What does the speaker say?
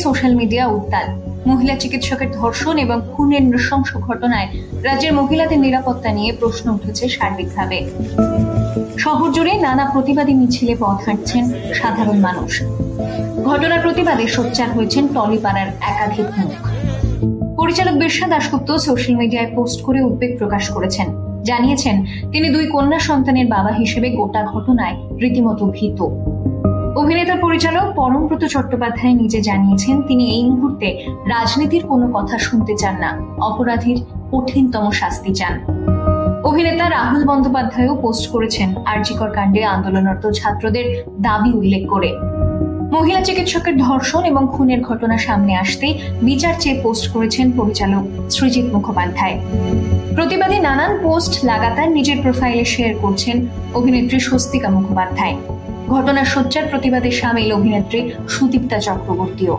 Social media উত্তাল। মহিলা চিকিৎসকের ধর্ষণ এবং খুনের নৃশংস ঘটনায় রাজ্যের মহিলাদের নিরাপত্তা নিয়ে প্রশ্ন উঠেছে সার্বিকভাবে। শহর জুড়ে নানা প্রতিবাদী মিছিলে পথ হাঁটছেন সাধারণ মানুষ। ঘটনার প্রতিবাদে সোচ্চার হয়েছেন টলিপাড়ার একাধিক মুখ। পরিচালক বিরসা দাশগুপ্ত সোশ্যাল মিডিয়ায় পোস্ট করে উদ্বেগ প্রকাশ করেছেন। জানিয়েছেন তিনি 2 কন্যা সন্তানের বাবা হিসেবে গোটা ঘটনায় রীতিমতো ভীত। অভিনেতা পরিচালক পরমব্রত চট্টোপাধ্যায় নিজে জানিয়েছেন তিনি এই মুহূর্তে রাজনীতির কোনো কথা শুনতে চান না, অপরাধীর কঠিনতম শাস্তি চান। অভিনেতা রাহুল বন্দ্যোপাধ্যায়ও পোস্ট করেছেন আরজিকর কাণ্ডে আন্দোলনরত ছাত্রদের দাবি উল্লেখ করে। মহিলা চিকিৎসকের ধর্ষণ এবং খুনের ঘটনা সামনে আসতেই বিচার চেয়ে পোস্ট করেছেন পরিচালক সৃজিত মুখোপাধ্যায়। প্রতিবাদী নানান পোস্ট লাগাতার নিজের প্রোফাইলে শেয়ার করছেন অভিনেত্রী স্বস্তিকা মুখোপাধ্যায়। ঘটনার সোচ্চার প্রতিবাদে সামিল অভিনেত্রী সুদীপ্তা চক্রবর্তীও।